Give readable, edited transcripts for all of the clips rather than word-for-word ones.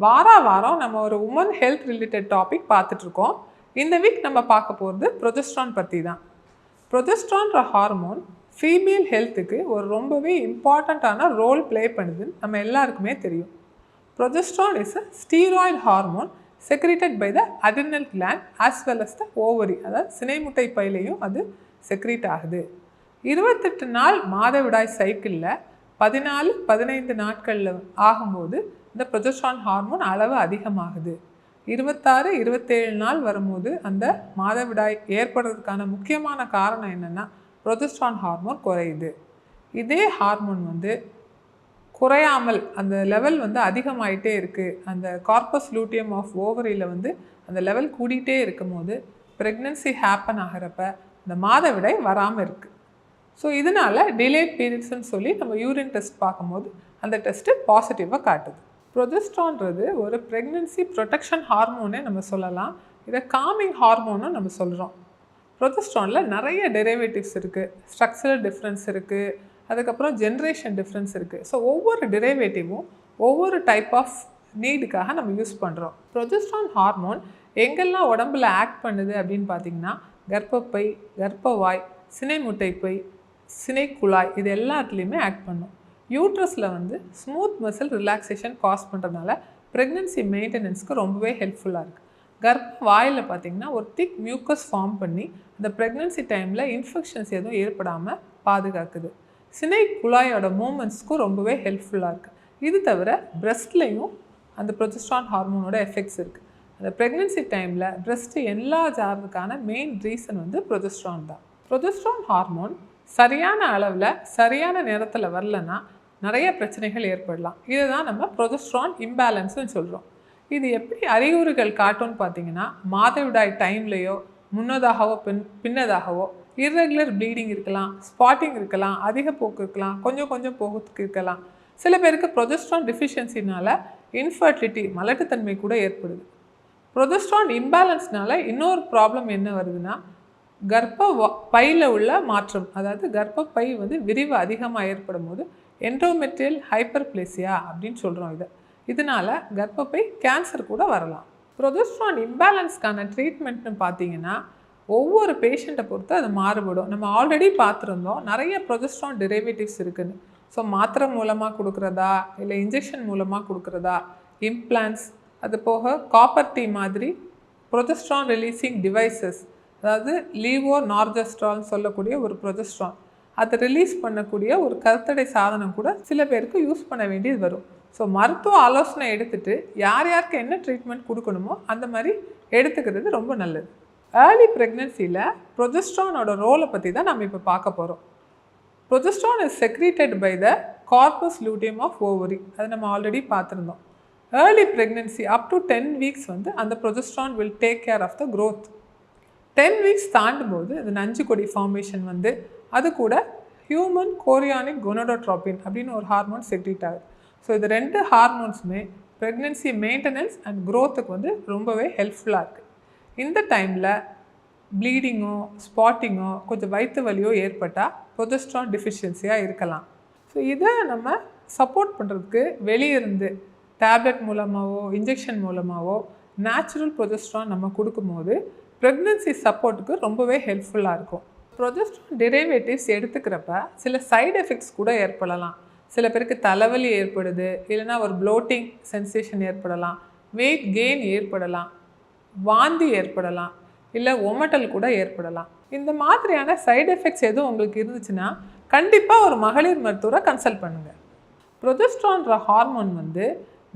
வாரம் நம்ம ஒரு உமன் ஹெல்த் ரிலேட்டட் டாபிக் பார்த்துட்ருக்கோம். இந்த வீக் நம்ம பார்க்க போகிறது ப்ரொஜெஸ்ட்ரான் பற்றி தான். ப்ரொஜெஸ்ட்ரான்ற ஹார்மோன் ஃபீமேல் ஹெல்த்துக்கு ஒரு ரொம்பவே இம்பார்ட்டண்ட்டான ரோல் ப்ளே பண்ணுதுன்னு நம்ம எல்லாருக்குமே தெரியும். Progesterone is a steroid hormone secreted by the adrenal gland as well as the ovary, அதாவது சினைமுட்டை பையிலையும் அது செக்ரீட் ஆகுது. 28 நாள் மாதவிடாய் சைக்கிளில் 14-15 நாட்களில் ஆகும்போது இந்த ப்ரொஜெஸ்ட்ரான் ஹார்மோன் அளவு அதிகமாகுது. 26-27 நாள் வரும்போது அந்த மாதவிடாய் ஏற்படுறதுக்கான முக்கியமான காரணம் என்னென்னா ப்ரொஜெஸ்ட்ரான் ஹார்மோன் குறையுது. இதே ஹார்மோன் குறையாமல் அந்த லெவல் அதிகமாகிட்டே இருக்குது. அந்த கார்பஸ் லூட்டியம் ஆஃப் ஓவரியில் அந்த லெவல் கூடிகிட்டே இருக்கும் போது ப்ரெக்னென்சி ஹேப்பன் ஆகிறப்ப அந்த மாதவிடாய் வராமல் இருக்குது. ஸோ இதனால் டிலேட் பீரியட்ஸ்ன்னு சொல்லி நம்ம யூரின் டெஸ்ட் பார்க்கும்போது அந்த டெஸ்ட்டு பாசிட்டிவாக காட்டுது. ப்ரொஜெஸ்ட்ரான்றது ஒரு ப்ரெக்னென்சி ப்ரொடெக்ஷன் ஹார்மோனே நம்ம சொல்லலாம். இதை காமிங் ஹார்மோனும் நம்ம சொல்கிறோம். ப்ரொஜெஸ்ட்ரானில் நிறைய டெரிவேட்டிவ்ஸ் இருக்குது, ஸ்ட்ரக்சரல் டிஃப்ரென்ஸ் இருக்குது, அதுக்கப்புறம் ஜென்ரேஷன் டிஃப்ரென்ஸ் இருக்குது. ஸோ ஒவ்வொரு டெரிவேட்டிவும் ஒவ்வொரு டைப் ஆஃப் நீடுக்காக நம்ம யூஸ் பண்ணுறோம். ப்ரொஜெஸ்ட்ரான் ஹார்மோன் எங்கெல்லாம் உடம்புல ஆக்ட் பண்ணுது அப்படின்னு பார்த்திங்கன்னா கர்ப்பப்பை, கர்ப்பவாய், சினைமுட்டைப்பை, சினைக்குழாய் இது எல்லாத்துலேயுமே ஆக்ட் பண்ணும். யூட்ரஸில் ஸ்மூத் மசில் ரிலாக்ஸேஷன் காஸ் பண்ணுறதுனால ப்ரெக்னென்சி மெயின்டெனன்ஸ்க்கு ரொம்பவே ஹெல்ப்ஃபுல்லாக இருக்குது. கர்ப்ப வாயில் பார்த்திங்கன்னா ஒரு திக் மியூக்கஸ் ஃபார்ம் பண்ணி அந்த ப்ரெக்னென்சி டைமில் இன்ஃபெக்ஷன்ஸ் எதுவும் ஏற்படாமல் பாதுகாக்குது. சினை குழாயோட மூமெண்ட்ஸ்க்கும் ரொம்பவே ஹெல்ப்ஃபுல்லாக இருக்குது. இது தவிர பிரெஸ்ட்லேயும் அந்த ப்ரொஜெஸ்ட்ரான் ஹார்மோனோட எஃபெக்ட்ஸ் இருக்குது. அந்த ப்ரெக்னென்சி டைமில் பிரெஸ்ட்டு என்லார்ஜ் ஆகிறதுக்கான மெயின் ரீசன் ப்ரொஜெஸ்ட்ரான் தான். ப்ரொஜெஸ்ட்ரான் ஹார்மோன் சரியான அளவில் சரியான நேரத்தில் வரலன்னா நிறைய பிரச்சனைகள் ஏற்படலாம். இதை தான் நம்ம ப்ரொஜெஸ்ட்ரான் இம்பேலன்ஸ்னு சொல்கிறோம். இது எப்படி அறிகுறிகள் காட்டும்னு பார்த்தீங்கன்னா மாதவிடாய் டைம்லேயோ முன்னதாகவோ பின்னதாகவோ இர்ரெகுலர் ப்ளீடிங் இருக்கலாம், ஸ்பாட்டிங் இருக்கலாம், அதிக போக்கு இருக்கலாம், கொஞ்சம் போக்கு இருக்கலாம். சில பேருக்கு ப்ரொஜெஸ்ட்ரான் டிஃபிஷியன்சினால் இன்ஃபர்டிலிட்டி மலட்டுத்தன்மை கூட ஏற்படுது. ப்ரொஜெஸ்ட்ரான் இம்பேலன்ஸ்னால இன்னொரு ப்ராப்ளம் என்ன வருதுன்னா பையில் உள்ள மாற்றம், அதாவது கர்ப்பப்பை விரிவு அதிகமாக ஏற்படும் போது எண்டோமெட்ரியல் ஹைப்பர்பிளேசியா அப்படின்னு சொல்கிறோம். இதனால் கர்ப்பப்பை கேன்சர் கூட வரலாம். ப்ரொஜெஸ்ட்ரான் இம்பேலன்ஸ்க்கான ட்ரீட்மெண்ட்னு பார்த்தீங்கன்னா ஒவ்வொரு பேஷண்ட்டை பொறுத்து அது மாறுபடும். நம்ம ஆல்ரெடி பார்த்துருந்தோம் நிறைய ப்ரொஜெஸ்ட்ரான் டெரிவேட்டிவ்ஸ் இருக்குதுன்னு. ஸோ மாத்திரை மூலமாக கொடுக்குறதா இல்லை இன்ஜெக்ஷன் மூலமாக கொடுக்குறதா, இம்ப்ளான்ஸ், அது போக காப்பர் டீ மாதிரி ப்ரொஜெஸ்ட்ரான் ரிலீசிங் டிவைசஸ், அதாவது லீவோ நார்ஜெஸ்ட்ரால்னு சொல்லக்கூடிய ஒரு ப்ரொஜெஸ்ட்ரான் அதை ரிலீஸ் பண்ணக்கூடிய ஒரு கருத்தடை சாதனம் கூட சில பேருக்கு யூஸ் பண்ண வேண்டியது வரும். ஸோ மருத்துவ ஆலோசனை எடுத்துகிட்டு யாருக்கு என்ன ட்ரீட்மெண்ட் கொடுக்கணுமோ அந்த மாதிரி எடுத்துக்கிறது ரொம்ப நல்லது. ஏர்லி ப்ரெக்னென்சியில் ப்ரொஜெஸ்ட்ரானோட ரோலை பற்றி தான் நம்ம இப்போ பார்க்க போகிறோம். Progesterone is secreted by the corpus luteum of ovary, அதை நம்ம ஆல்ரெடி பார்த்துருந்தோம். Early pregnancy up to 10 weeks அந்த progesterone will take care of the growth. 10 weeks தாண்டும் போது அந்த நஞ்சு கொடி ஃபார்மேஷன் அது கூட ஹியூமன் கோரியானிக் கொனோடோட்ரோபின் அப்படின்னு ஒரு ஹார்மோன் செக்ரீட் ஆகுது. ஸோ இது 2 ஹார்மோன்ஸுமே ப்ரெக்னென்சி மெயின்டெனன்ஸ் அண்ட் க்ரோத்துக்கு ரொம்பவே ஹெல்ப்ஃபுல்லாக இருக்குது. இந்த டைமில் ப்ளீடிங்கோ ஸ்பாட்டிங்கோ கொஞ்சம் வயிற்று வலியோ ஏற்பட்டால் ப்ரொஜெஸ்ட்ரான் டிஃபிஷியன்சியாக இருக்கலாம். ஸோ இதை நம்ம சப்போர்ட் பண்ணுறதுக்கு வெளியிருந்து டேப்லெட் மூலமாகவோ இன்ஜெக்ஷன் மூலமாகவோ நேச்சுரல் ப்ரொஜெஸ்ட்ரான் நம்ம கொடுக்கும்போது ப்ரெக்னென்சி சப்போர்ட்டுக்கு ரொம்பவே ஹெல்ப்ஃபுல்லாக இருக்கும். ப்ரொஜெஸ்ட்ரான் டெரிவேட்டிவ்ஸ் எடுத்துக்கிறப்ப சில சைடு எஃபெக்ட்ஸ் கூட ஏற்படலாம். சில பேருக்கு தலைவலி ஏற்படுது, இல்லைனா ஒரு ப்ளோட்டிங் சென்சேஷன் ஏற்படலாம், வெயிட் கெயின் ஏற்படலாம், வாந்தி ஏற்படலாம், இல்லை ஒமட்டல் கூட ஏற்படலாம். இந்த மாதிரியான சைடு எஃபெக்ட்ஸ் எதுவும் உங்களுக்கு இருந்துச்சுன்னா கண்டிப்பாக ஒரு மகளிர் மருத்துவரை கன்சல்ட் பண்ணுங்கள். ப்ரொஜெஸ்ட்ரான்ற ஹார்மோன்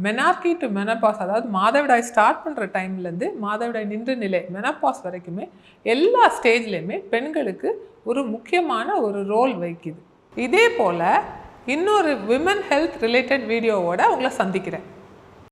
மெனார்கி டு மெனபாஸ், அதாவது மாதவிடாய் ஸ்டார்ட் பண்ணுற டைம்லேருந்து மாதவிடாய் நின்ற நிலை மெனபாஸ் வரைக்குமே எல்லா ஸ்டேஜ்லேயுமே பெண்களுக்கு ஒரு முக்கியமான ஒரு ரோல் வகிக்குது. இதே போல் இன்னொரு விமன் ஹெல்த் ரிலேட்டட் வீடியோவோட உங்களை சந்திக்கிறேன்.